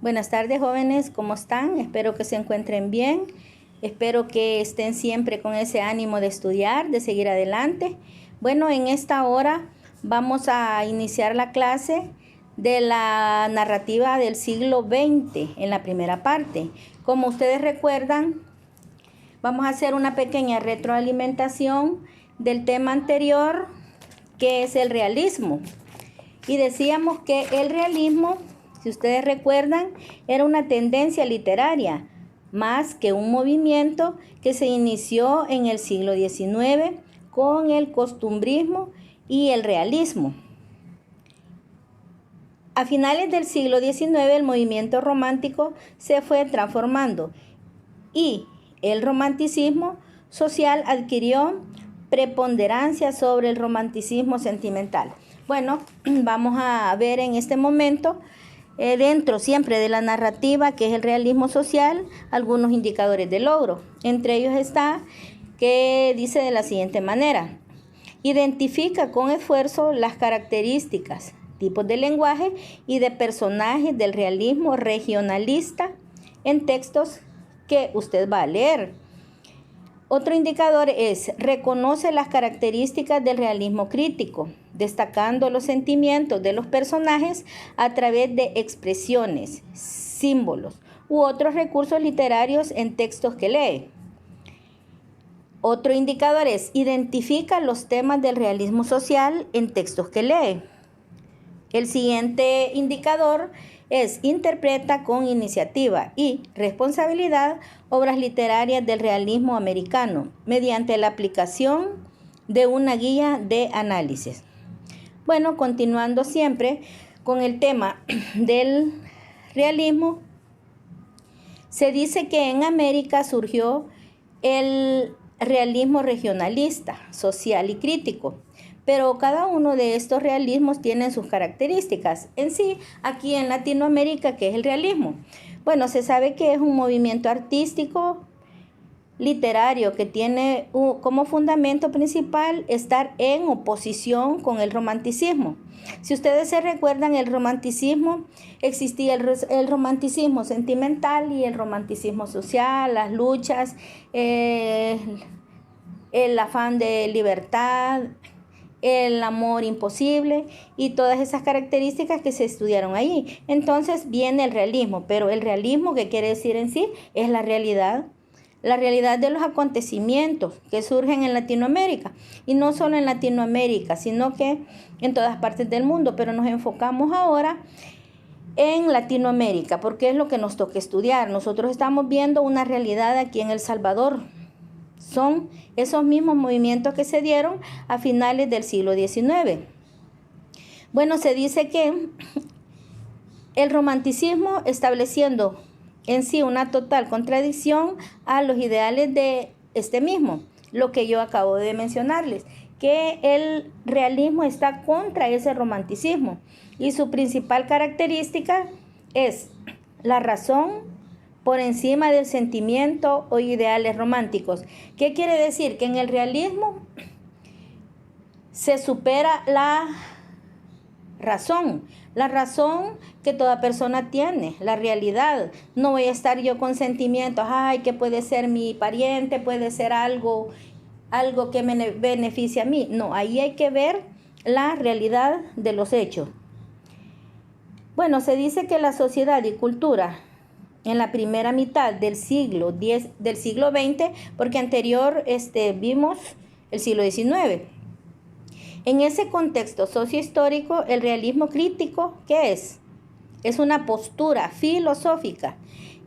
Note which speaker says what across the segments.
Speaker 1: Buenas tardes, jóvenes, ¿cómo están? Espero que se encuentren bien. Espero que estén siempre con ese ánimo de estudiar, de seguir adelante. Bueno, en esta hora vamos a iniciar la clase de la narrativa del siglo XX en la primera parte. Como ustedes recuerdan, vamos a hacer una pequeña retroalimentación del tema anterior, que es el realismo. Y decíamos que el realismo, si ustedes recuerdan, era una tendencia literaria, más que un movimiento que se inició en el siglo XIX con el costumbrismo y el realismo. A finales del siglo XIX, el movimiento romántico se fue transformando y el romanticismo social adquirió preponderancia sobre el romanticismo sentimental. Bueno, vamos a ver en este momento, dentro siempre de la narrativa que es el realismo social, algunos indicadores de logro. Entre ellos está que dice de la siguiente manera: identifica con esfuerzo las características, tipos de lenguaje y de personajes del realismo regionalista en textos que usted va a leer. Otro indicador es: reconoce las características del realismo crítico, destacando los sentimientos de los personajes a través de expresiones, símbolos u otros recursos literarios en textos que lee. Otro indicador es: identifica los temas del realismo social en textos que lee. El siguiente indicador es: interpreta con iniciativa y responsabilidad obras literarias del realismo americano mediante la aplicación de una guía de análisis. Bueno, continuando siempre con el tema del realismo, se dice que en América surgió el realismo regionalista, social y crítico. Pero cada uno de estos realismos tiene sus características. En sí, aquí en Latinoamérica, ¿qué es el realismo? Bueno, se sabe que es un movimiento artístico literario que tiene como fundamento principal estar en oposición con el romanticismo. Si ustedes se recuerdan, el romanticismo, existía el romanticismo sentimental y el romanticismo social, las luchas, el afán de libertad, el amor imposible y todas esas características que se estudiaron ahí. Entonces viene el realismo, pero el realismo, ¿qué quiere decir en sí? Es la realidad de los acontecimientos que surgen en Latinoamérica, y no solo en Latinoamérica, sino que en todas partes del mundo, pero nos enfocamos ahora en Latinoamérica, porque es lo que nos toca estudiar. Nosotros estamos viendo una realidad aquí en El Salvador. Son esos mismos movimientos que se dieron a finales del siglo XIX. Bueno, se dice que el romanticismo, estableciendo en sí una total contradicción a los ideales de este mismo, lo que yo acabo de mencionarles, que el realismo está contra ese romanticismo y su principal característica es la razón por encima del sentimiento o ideales románticos. ¿Qué quiere decir? Que en el realismo se supera la razón que toda persona tiene, la realidad. No voy a estar yo con sentimientos, que puede ser mi pariente, puede ser algo que me beneficie a mí. No, ahí hay que ver la realidad de los hechos. Bueno, se dice que la sociedad y cultura en la primera mitad del siglo XX, porque anterior vimos el siglo XIX. En ese contexto sociohistórico, el realismo crítico, ¿qué es? Es una postura filosófica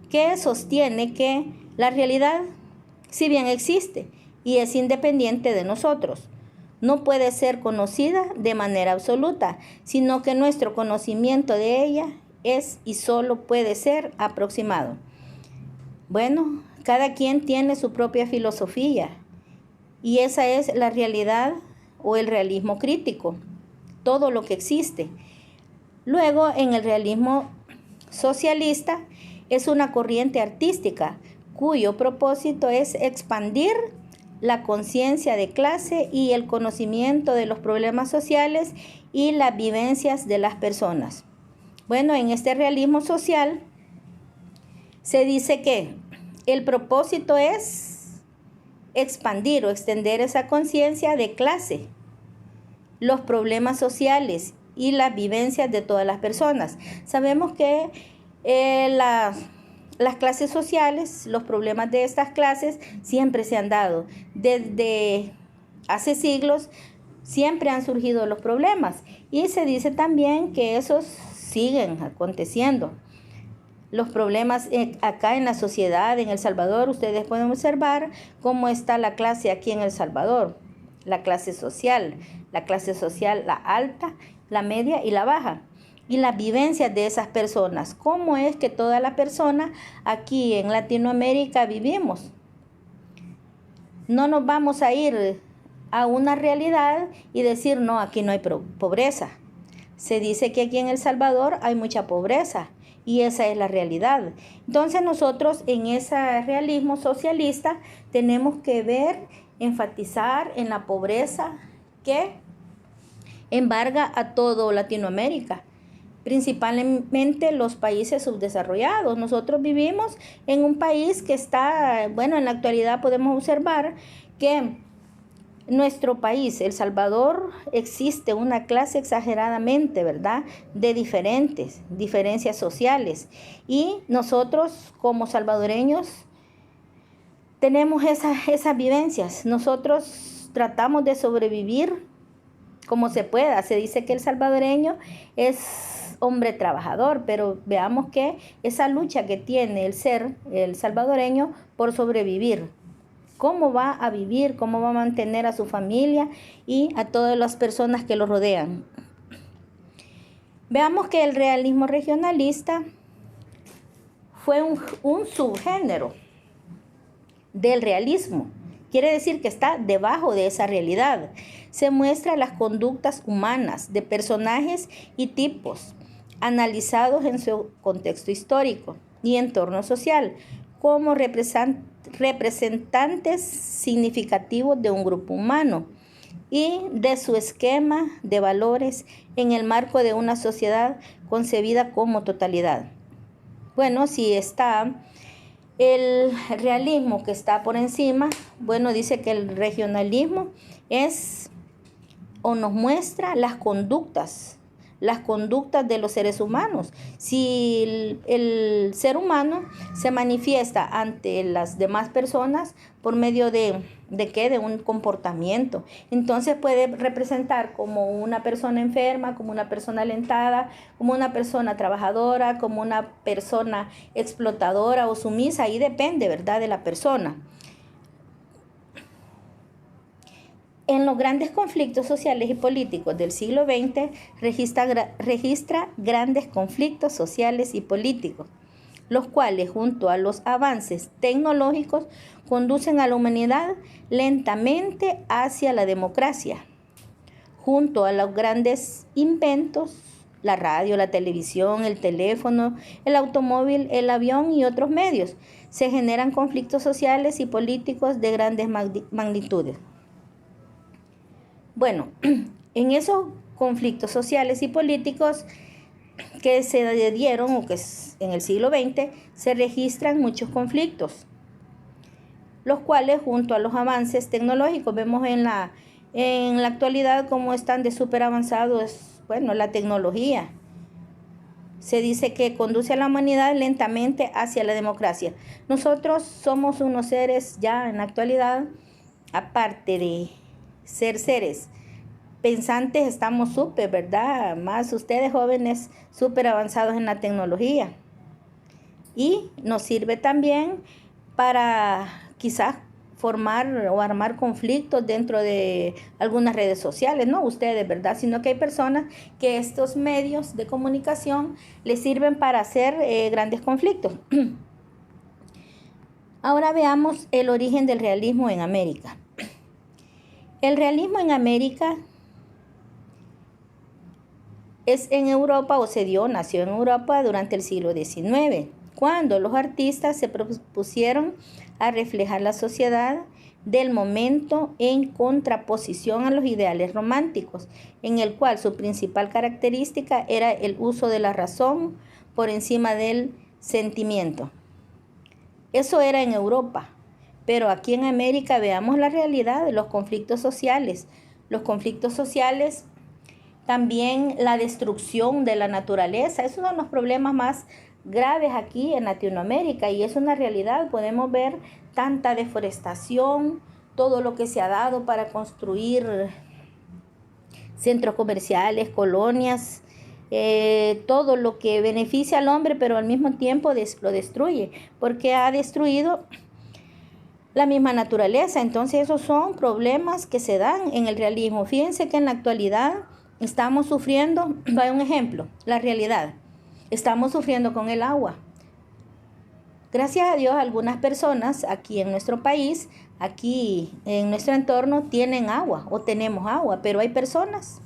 Speaker 1: que sostiene que la realidad, si bien existe y es independiente de nosotros, no puede ser conocida de manera absoluta, sino que nuestro conocimiento de ella es y solo puede ser aproximado. Bueno, cada quien tiene su propia filosofía y esa es la realidad o el realismo crítico, todo lo que existe. Luego, en el realismo socialista, es una corriente artística cuyo propósito es expandir la conciencia de clase y el conocimiento de los problemas sociales y las vivencias de las personas. Bueno, en este realismo social Se dice que el propósito es expandir o extender esa conciencia de clase, los problemas sociales y las vivencias de todas las personas. Sabemos que las clases sociales, los problemas de estas clases siempre se han dado. Desde hace siglos siempre han surgido los problemas y se dice también que esos siguen aconteciendo. Los problemas acá en la sociedad, en El Salvador, ustedes pueden observar cómo está la clase aquí en El Salvador. La clase social, la alta, la media y la baja. Y las vivencias de esas personas. ¿Cómo es que todas las personas aquí en Latinoamérica vivimos? No nos vamos a ir a una realidad y decir, no, aquí no hay pobreza. Se dice que aquí en El Salvador hay mucha pobreza. Y esa es la realidad. Entonces nosotros en ese realismo socialista tenemos que ver, enfatizar en la pobreza que embarga a todo Latinoamérica, principalmente los países subdesarrollados. Nosotros vivimos en un país que está, bueno, en la actualidad podemos observar que nuestro país, El Salvador, existe una clase exageradamente, ¿verdad?, de diferencias sociales. Y nosotros como salvadoreños tenemos esas vivencias. Nosotros tratamos de sobrevivir como se pueda. Se dice que el salvadoreño es hombre trabajador, pero veamos que esa lucha que tiene el salvadoreño por sobrevivir. ¿Cómo va a vivir? ¿Cómo va a mantener a su familia y a todas las personas que lo rodean? Veamos que el realismo regionalista fue un subgénero del realismo. Quiere decir que está debajo de esa realidad. Se muestran las conductas humanas de personajes y tipos analizados en su contexto histórico y entorno social como representantes significativos de un grupo humano y de su esquema de valores en el marco de una sociedad concebida como totalidad. Bueno, si está el realismo que está por encima, bueno, dice que el regionalismo es o nos muestra las conductas de los seres humanos. Si el ser humano se manifiesta ante las demás personas por medio de un comportamiento, entonces puede representar como una persona enferma, como una persona alentada, como una persona trabajadora, como una persona explotadora o sumisa. Ahí depende, ¿verdad?, de la persona. En los grandes conflictos sociales y políticos del siglo XX registra grandes conflictos sociales y políticos, los cuales junto a los avances tecnológicos conducen a la humanidad lentamente hacia la democracia. Junto a los grandes inventos, la radio, la televisión, el teléfono, el automóvil, el avión y otros medios, se generan conflictos sociales y políticos de grandes magnitudes. Bueno, en esos conflictos sociales y políticos que se dieron o que en el siglo XX se registran muchos conflictos, los cuales junto a los avances tecnológicos vemos en la actualidad cómo están de súper avanzados, bueno, la tecnología. Se dice que conduce a la humanidad lentamente hacia la democracia. Nosotros somos unos seres ya en la actualidad, aparte de ser seres pensantes, estamos súper, ¿verdad? Más ustedes jóvenes súper avanzados en la tecnología. Y nos sirve también para quizás formar o armar conflictos dentro de algunas redes sociales, no ustedes, ¿verdad? Sino que hay personas que estos medios de comunicación les sirven para hacer grandes conflictos. Ahora veamos el origen del realismo en América. El realismo en América es en Europa nació en Europa durante el siglo XIX, cuando los artistas se propusieron a reflejar la sociedad del momento en contraposición a los ideales románticos, en el cual su principal característica era el uso de la razón por encima del sentimiento. Eso era en Europa, pero aquí en América veamos la realidad de los conflictos sociales. Los conflictos sociales, también la destrucción de la naturaleza, esos son los problemas más graves aquí en Latinoamérica y es una realidad. Podemos ver tanta deforestación, todo lo que se ha dado para construir centros comerciales, colonias, todo lo que beneficia al hombre, pero al mismo tiempo lo destruye, porque ha destruido la misma naturaleza. Entonces esos son problemas que se dan en el realismo. Fíjense que en la actualidad estamos sufriendo, doy un ejemplo, la realidad. Estamos sufriendo con el agua. Gracias a Dios, algunas personas aquí en nuestro país, aquí en nuestro entorno, tienen agua o tenemos agua, pero hay personas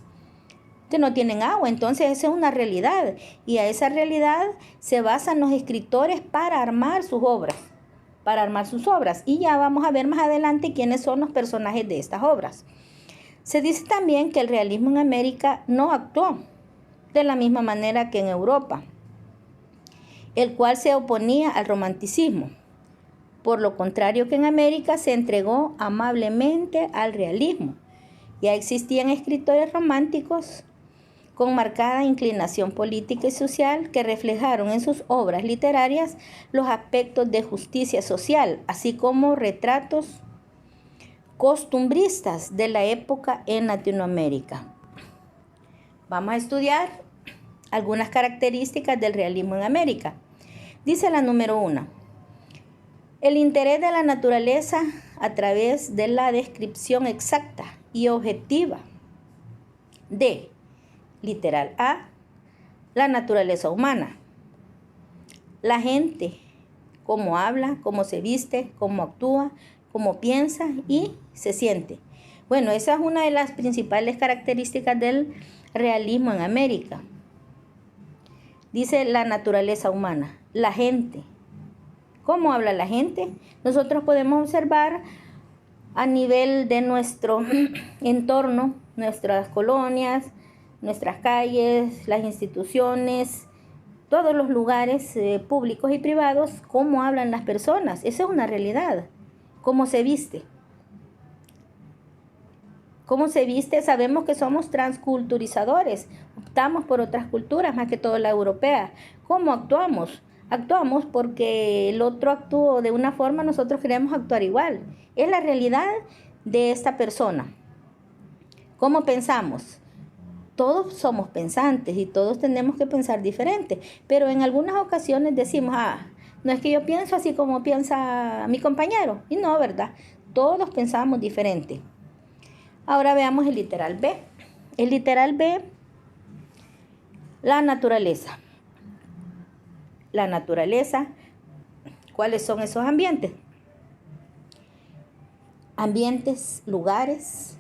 Speaker 1: que no tienen agua. Entonces esa es una realidad y a esa realidad se basan los escritores para armar sus obras. Y ya vamos a ver más adelante quiénes son los personajes de estas obras. Se dice también que el realismo en América no actuó de la misma manera que en Europa, el cual se oponía al romanticismo. Por lo contrario que en América se entregó amablemente al realismo. Ya existían escritores románticos con marcada inclinación política y social que reflejaron en sus obras literarias los aspectos de justicia social, así como retratos costumbristas de la época en Latinoamérica. Vamos a estudiar algunas características del realismo en América. Dice la número 1. El interés de la naturaleza a través de la descripción exacta y objetiva de, literal A, la naturaleza humana. La gente, cómo habla, cómo se viste, cómo actúa, cómo piensa y se siente. Bueno, esa es una de las principales características del realismo en América. Dice la naturaleza humana, la gente. ¿Cómo habla la gente? Nosotros podemos observar a nivel de nuestro entorno, nuestras colonias, nuestras calles, las instituciones, todos los lugares públicos y privados, cómo hablan las personas. Esa es una realidad. Cómo se viste. Cómo se viste, sabemos que somos transculturizadores, optamos por otras culturas, más que todo la europea. ¿Cómo actuamos? Actuamos porque el otro actuó de una forma, nosotros queremos actuar igual. Es la realidad de esta persona. ¿Cómo pensamos? Todos somos pensantes y todos tenemos que pensar diferente, pero en algunas ocasiones decimos, no es que yo pienso así como piensa mi compañero. Y no, ¿verdad? Todos pensamos diferente. Ahora veamos el literal B. El literal B, la naturaleza. La naturaleza, ¿cuáles son esos ambientes? Ambientes, lugares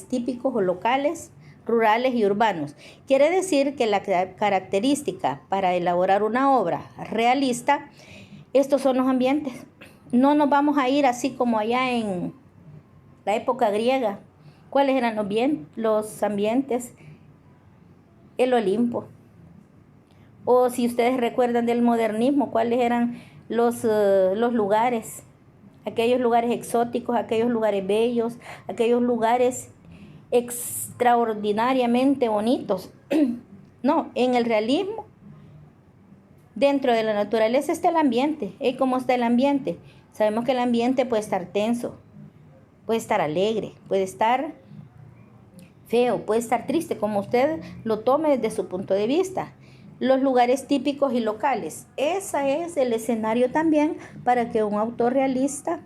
Speaker 1: típicos o locales, rurales y urbanos. Quiere decir que la característica para elaborar una obra realista, estos son los ambientes. No nos vamos a ir así como allá en la época griega. ¿Cuáles eran los ambientes? El Olimpo. O si ustedes recuerdan del modernismo, ¿cuáles eran los lugares? Aquellos lugares exóticos, aquellos lugares bellos, aquellos lugares extraordinariamente bonitos. No, en el realismo, dentro de la naturaleza está el ambiente. ¿Y cómo está el ambiente? Sabemos que el ambiente puede estar tenso, puede estar alegre, puede estar feo, puede estar triste, como usted lo tome desde su punto de vista. Los lugares típicos y locales. Ese es el escenario también para que un autor realista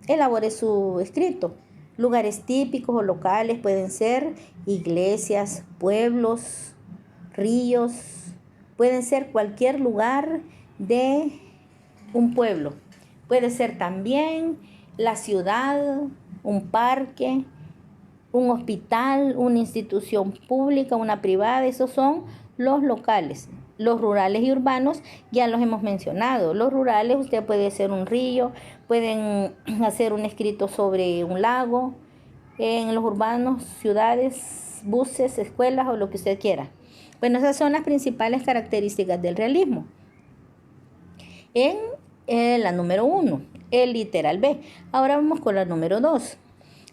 Speaker 1: elabore su escrito. Lugares típicos o locales pueden ser iglesias, pueblos, ríos, pueden ser cualquier lugar de un pueblo. Puede ser también la ciudad, un parque, un hospital, una institución pública, una privada. Esos son los locales. Los rurales y urbanos ya los hemos mencionado. Los rurales, usted puede hacer un río, pueden hacer un escrito sobre un lago. En los urbanos, ciudades, buses, escuelas o lo que usted quiera. Bueno, esas son las principales características del realismo. En La número 1, el literal B. Ahora vamos con la número 2.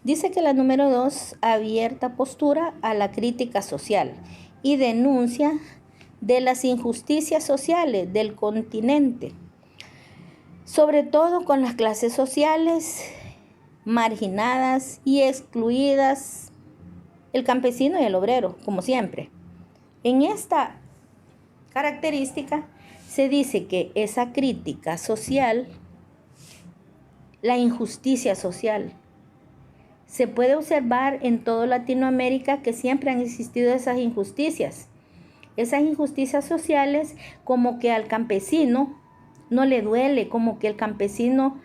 Speaker 1: Dice que la número 2, abierta postura a la crítica social y denuncia de las injusticias sociales del continente, sobre todo con las clases sociales marginadas y excluidas, el campesino y el obrero, como siempre. En esta característica se dice que esa crítica social, la injusticia social, se puede observar en toda Latinoamérica que siempre han existido esas injusticias sociales, como que al campesino no le duele, como que el campesino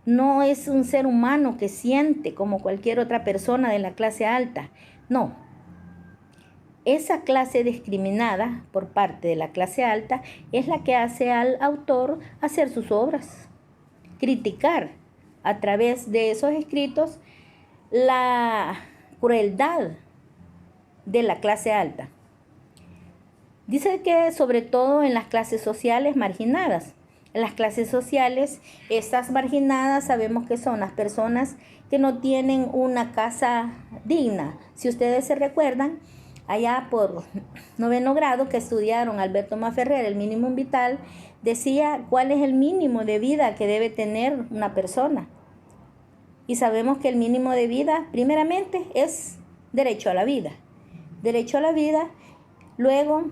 Speaker 1: no es un ser humano que siente como cualquier otra persona de la clase alta. No. Esa clase discriminada por parte de la clase alta es la que hace al autor hacer sus obras, criticar a través de esos escritos la crueldad de la clase alta. Dice que sobre todo en las clases sociales marginadas. En las clases sociales, estas marginadas sabemos que son las personas que no tienen una casa digna. Si ustedes se recuerdan, allá por 9º grado que estudiaron Alberto Maferrer, el mínimo vital, decía cuál es el mínimo de vida que debe tener una persona. Y sabemos que el mínimo de vida, primeramente, es derecho a la vida. Derecho a la vida, luego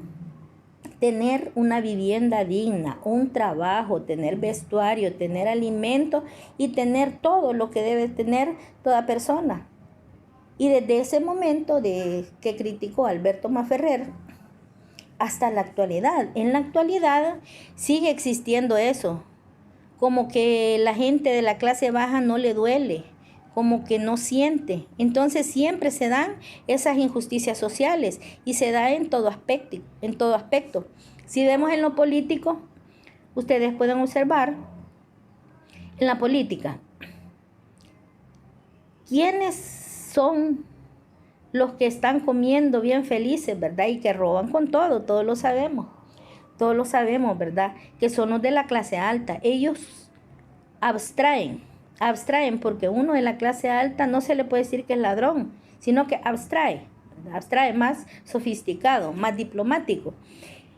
Speaker 1: tener una vivienda digna, un trabajo, tener vestuario, tener alimento y tener todo lo que debe tener toda persona. Y desde ese momento que criticó Alberto Maferrer hasta la actualidad, en la actualidad sigue existiendo eso, como que la gente de la clase baja no le duele, como que no siente. Entonces siempre se dan esas injusticias sociales y se da en todo aspecto. Si vemos en lo político, ustedes pueden observar en la política quiénes son los que están comiendo bien felices, ¿verdad? Y que roban con todo, todos lo sabemos, ¿verdad? Que son los de la clase alta. Ellos abstraen porque uno de la clase alta no se le puede decir que es ladrón, sino que abstrae más sofisticado, más diplomático.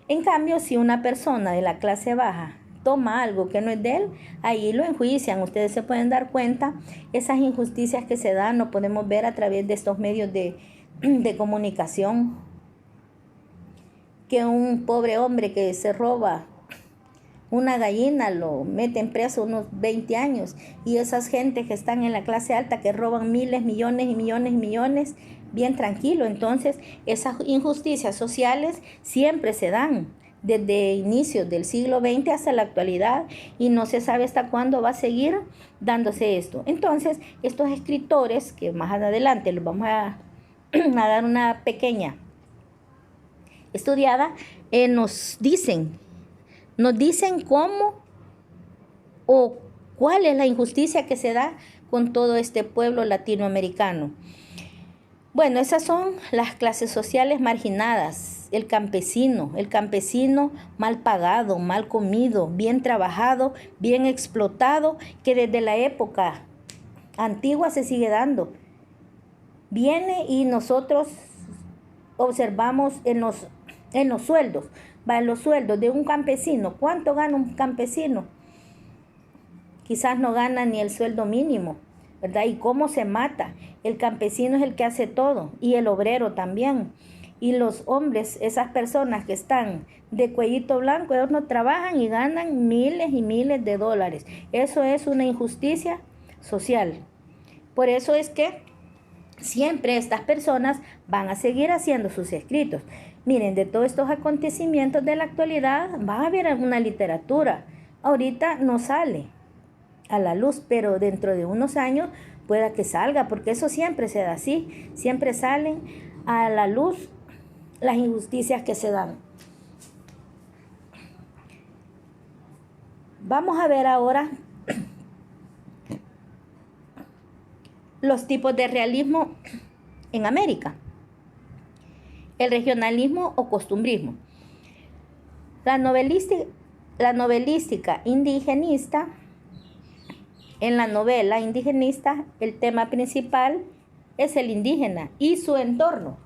Speaker 1: En cambio, si una persona de la clase baja toma algo que no es de él, ahí lo enjuician. Ustedes se pueden dar cuenta, esas injusticias que se dan, lo podemos ver a través de estos medios de comunicación, que un pobre hombre que se roba una gallina lo meten preso unos 20 años, y esas gentes que están en la clase alta que roban miles, millones y millones y millones, bien tranquilo. Entonces, esas injusticias sociales siempre se dan desde inicios del siglo XX hasta la actualidad, y no se sabe hasta cuándo va a seguir dándose esto. Entonces, estos escritores, que más adelante los vamos a dar una pequeña estudiada, nos dicen cómo o cuál es la injusticia que se da con todo este pueblo latinoamericano. Bueno, esas son las clases sociales marginadas. El campesino mal pagado, mal comido, bien trabajado, bien explotado, que desde la época antigua se sigue dando. Viene y nosotros observamos en los sueldos. En los sueldos de un campesino. ¿Cuánto gana un campesino? Quizás no gana ni el sueldo mínimo, ¿verdad? ¿Y cómo se mata? El campesino es el que hace todo, y el obrero también. Y los hombres, esas personas que están de cuellito blanco, ellos no trabajan y ganan miles y miles de dólares. Eso es una injusticia social. Por eso es que siempre estas personas van a seguir haciendo sus escritos. Miren, de todos estos acontecimientos de la actualidad va a haber una literatura. Ahorita no sale a la luz, pero dentro de unos años pueda que salga, porque eso siempre se da así. Siempre salen a la luz las injusticias que se dan. Vamos a ver ahora los tipos de realismo en América. El regionalismo o costumbrismo. La la novelística indigenista. En la novela indigenista, el tema principal es el indígena y su entorno.